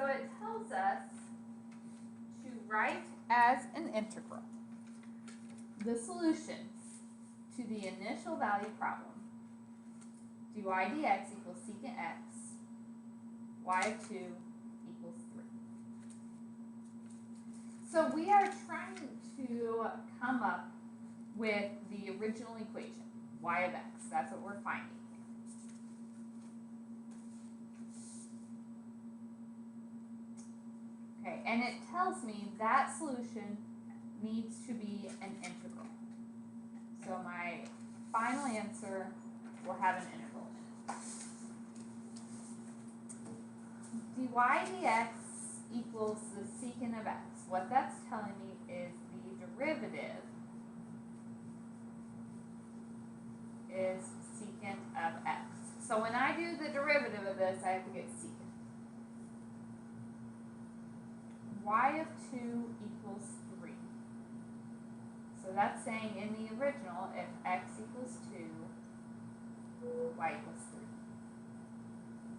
So it tells us to write as an integral the solutions to the initial value problem. dy dx equals secant x, y of 2 equals 3. So we are trying to come up with the original equation, y of x. That's what we're finding. Okay, and it tells me that solution needs to be an integral. So my final answer will have an integral in it. dy dx equals the secant of x. What that's telling me is the derivative is secant of x. So when I do the derivative of this, I have to get secant. Y of 2 equals 3. So that's saying in the original, if x equals 2, y equals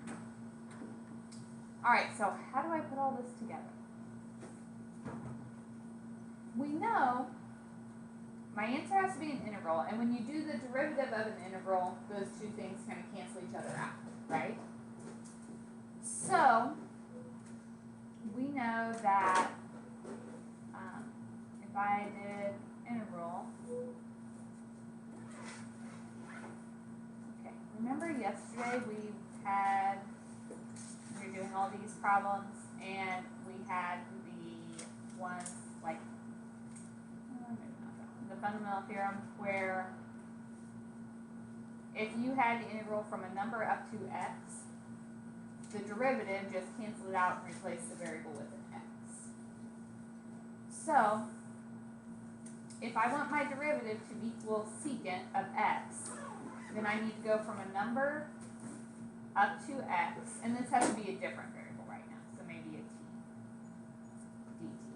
3. Alright, so how do I put all this together? We know my answer has to be an integral, and when you do the derivative of an integral, those two things kind of cancel each other out, right? So we know that if I did integral, okay, remember yesterday we were doing all these problems, and we had the ones like the fundamental theorem where if you had the integral from a number up to x, the derivative just cancel it out and replace the variable with an x. So if I want my derivative to equal secant of x, then I need to go from a number up to x, and this has to be a different variable right now, so maybe a t, dt.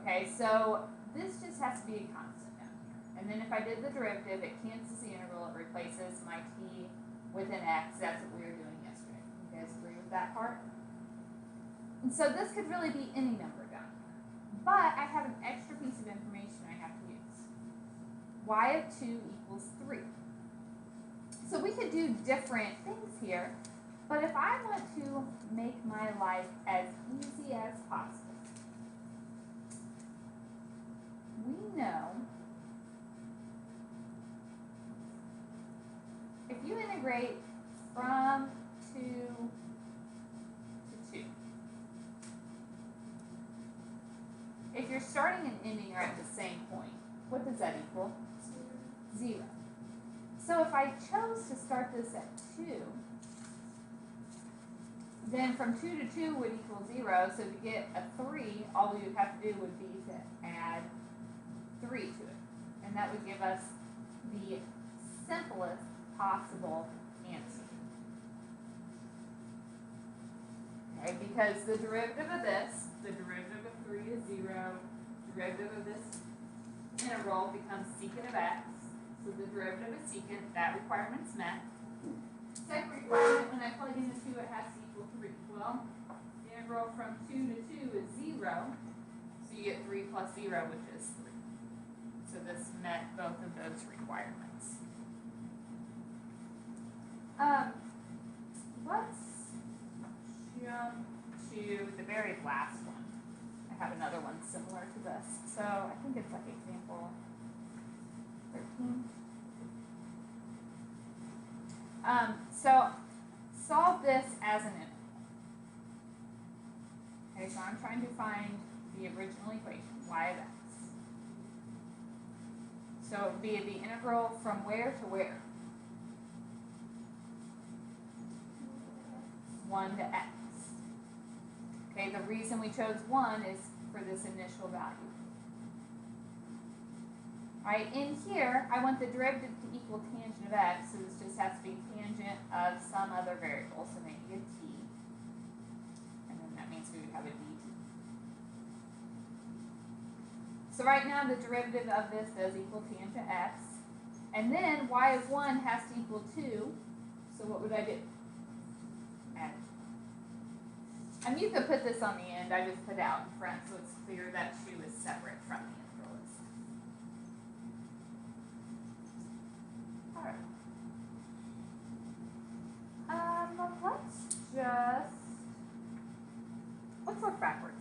Okay, so this just has to be a constant down here. And then if I did the derivative, it cancels the integral, it replaces my t with an x. That's what we were doing yesterday. You guys agree with that part? And so this could really be any number down here. But I have an extra piece of information I have to use. Y of 2 equals 3. So we could do different things here, but if I want to make my life as easy as possible, we know if you integrate from 2 to 2, if you're starting and ending are at the same point, what does that equal? 0. So if I chose to start this at 2, then from 2 to 2 would equal 0. So to get a 3, all we would have to do would be to add 3 to it. And that would give us the simplest possible answer. Okay, because the derivative of this, the derivative of 3 is 0, derivative of this integral becomes secant of x. So the derivative of secant, that requirement's met. Second requirement, when I plug in the 2, it has to equal 3. Well, the integral from 2 to 2 is 0, so you get 3 plus 0, which is 3. So this met both of those requirements. Let's jump to the very last one. I have another one similar to this. So I think it's like example 13. So solve this as an integral. Okay, so I'm trying to find the original equation, y of x. So it would be the integral from where to where? 1 to x. Okay, the reason we chose 1 is for this initial value. Alright, in here, I want the derivative to equal tangent of x, so this just has to be tangent of some other variable, so maybe a t. And then that means we would have a dt. So right now, the derivative of this does equal tangent x. And then y of 1 has to equal 2, so what would I do? Add. And you could put this on the end. I just put it out in front so it's clear that shoe is separate from the integral itself. Alright. Let's look backwards.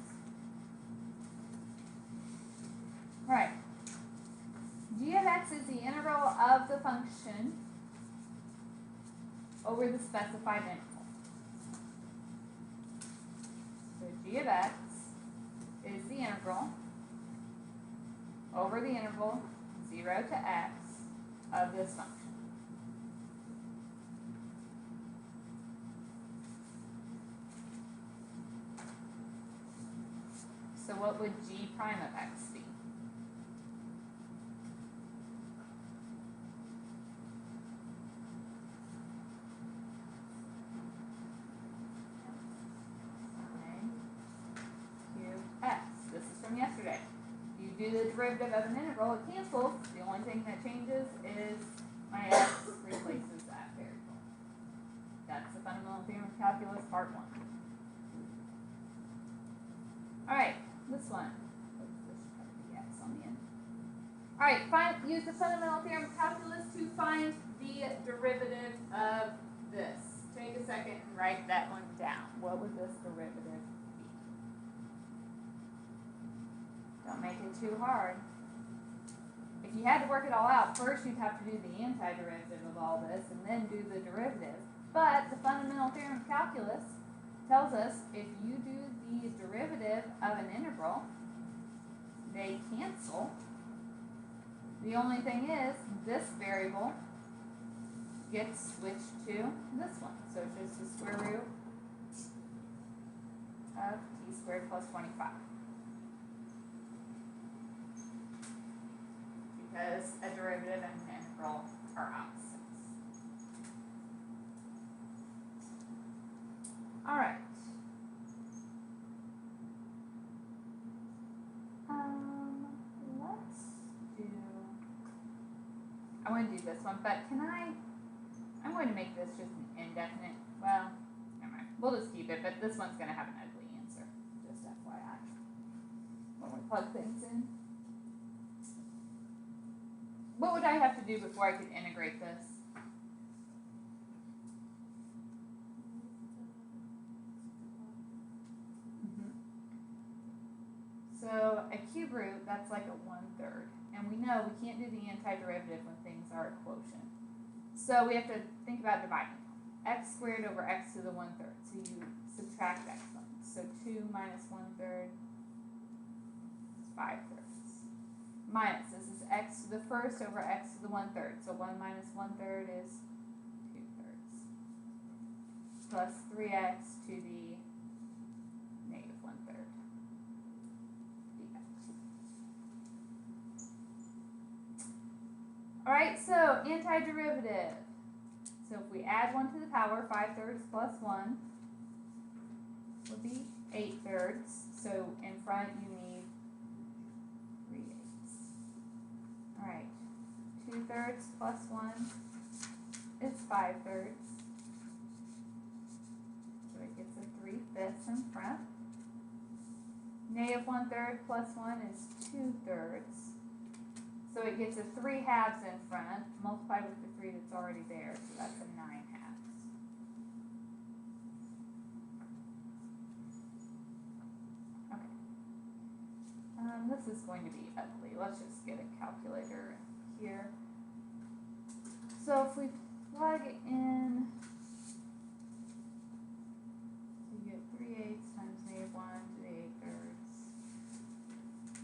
Alright. G of x is the integral of the function over the specified interval. So g of x is the integral over the interval 0 to x of this function. So what would g prime of x be? From yesterday. You do the derivative of an integral, it cancels. The only thing that changes is my x replaces that variable. That's the fundamental theorem of calculus, part 1. Alright, this one. This should have the x on the end. Alright, use the fundamental theorem of calculus to find the derivative of this. Take a second and write that one down. What would this derivative be? Don't make it too hard. If you had to work it all out, first you'd have to do the antiderivative of all this and then do the derivative. But the fundamental theorem of calculus tells us if you do the derivative of an integral, they cancel. The only thing is this variable gets switched to this one. So it's just the square root of t squared plus 25. Because a derivative and an integral are opposites. Alright. Let's do, I want to do this one, but I'm going to make this just an indefinite, well, never mind. We'll just keep it, but this one's going to have an ugly answer. Just FYI. When we plug things in. What would I have to do before I could integrate this? So a cube root, that's like a 1/3. And we know we can't do the antiderivative when things are a quotient. So we have to think about dividing. X squared over x to the 1/3. So you subtract x from it. So 2 minus 1/3 is 5/3. Minus, this is x to the first over x to the 1/3. So 1 minus 1/3 is 2/3. Plus 3x to the negative 1/3 dx. Alright, so antiderivative. So if we add 1 to the power, 5/3 plus 1 would be 8/3. So in front you need 3/8. Alright, 2/3 plus 1 is 5/3. So it gets a 3/5 in front. Negative 1/3 plus 1 is 2/3. So it gets a 3/2 in front, multiplied with the 3 that's already there, so that's a 9/2. Okay. This is going to be ugly. Let's just get a calculator here. So if we plug in, so you get 3/8 times negative 1 to the 8/3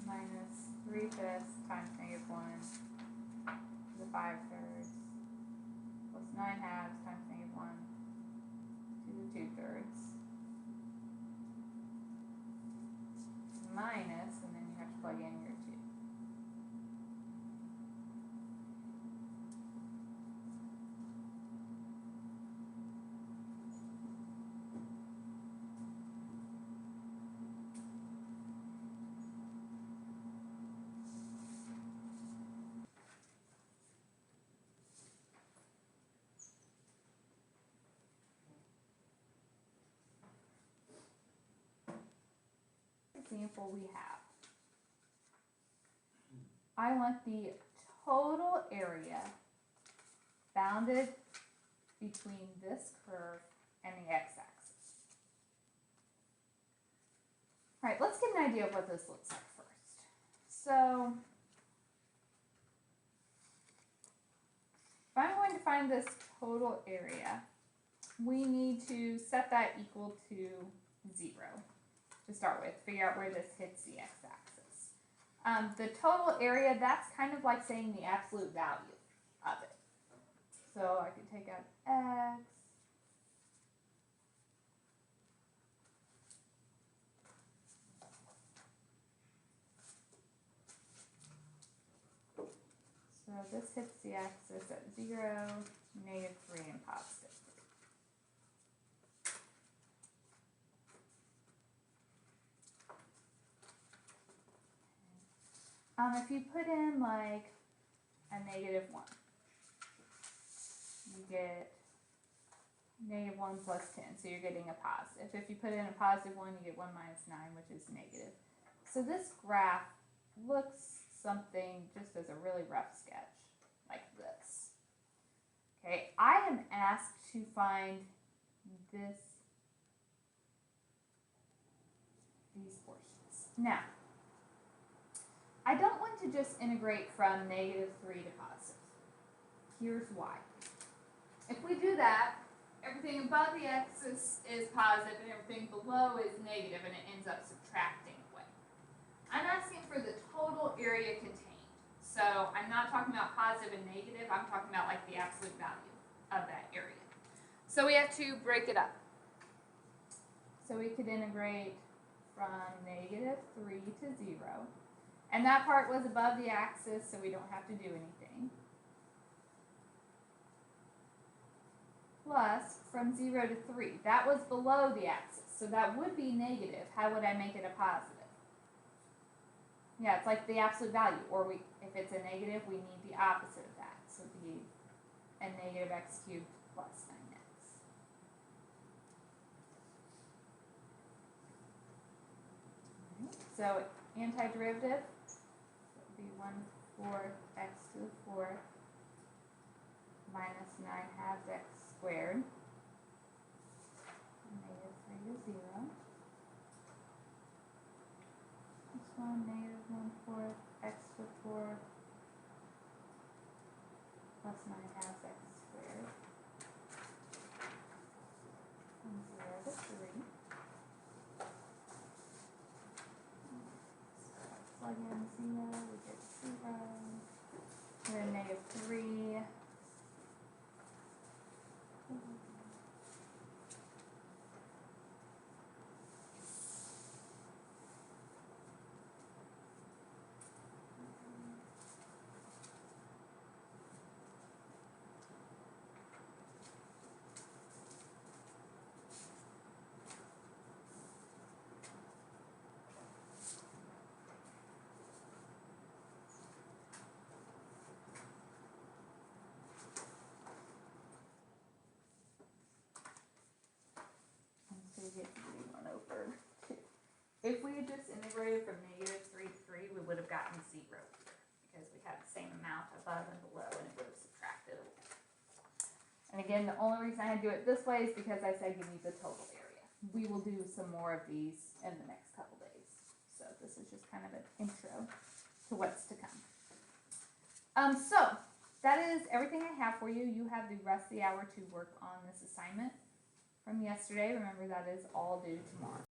minus 3/5 times negative 1 to the 5/3 plus 9/2 times negative 1 to the 2/3 minus, and then you have to plug in your 2. example we have. I want the total area bounded between this curve and the x-axis. All right, let's get an idea of what this looks like first. So, if I'm going to find this total area, we need to set that equal to 0 to start with, figure out where this hits the x-axis. The total area, that's kind of like saying the absolute value of it. So I could take out x, so this hits the axis at 0, -3, and +3. If you put in like a -1, you get -1 + 10, so you're getting a positive. If you put in a +1, you get 1 - 9, which is negative. So this graph looks something, just as a really rough sketch, like this. Okay, I am asked to find these portions. Now, I don't want to just integrate from -3 to positive. Here's why. If we do that, everything above the axis is positive and everything below is negative, and it ends up subtracting away. I'm asking for the total area contained. So I'm not talking about positive and negative, I'm talking about like the absolute value of that area. So we have to break it up. So we could integrate from -3 to 0. And that part was above the axis, so we don't have to do anything. Plus, from 0 to 3, that was below the axis, so that would be negative. How would I make it a positive? Yeah, it's like the absolute value, or if it's a negative, we need the opposite of that. So it would be a -x³ plus 9x. So antiderivative would be 1/4 x to the 4th minus 9/2 x squared, -3 to 0. This one, -1/4 x to the 4th plus 9/2 x squared, from 0 to 3. Plug in 0, we get 0. Then -3. So you get 1/2. If we had just integrated from -3 to 3, we would have gotten 0 here, because we had the same amount above and below, and it would have subtracted away. And again, the only reason I had to do it this way is because I said give me the total area. We will do some more of these in the next couple days. So this is just kind of an intro to what's to come. So that is everything I have for you. You have the rest of the hour to work on this assignment from yesterday. Remember, that is all due tomorrow.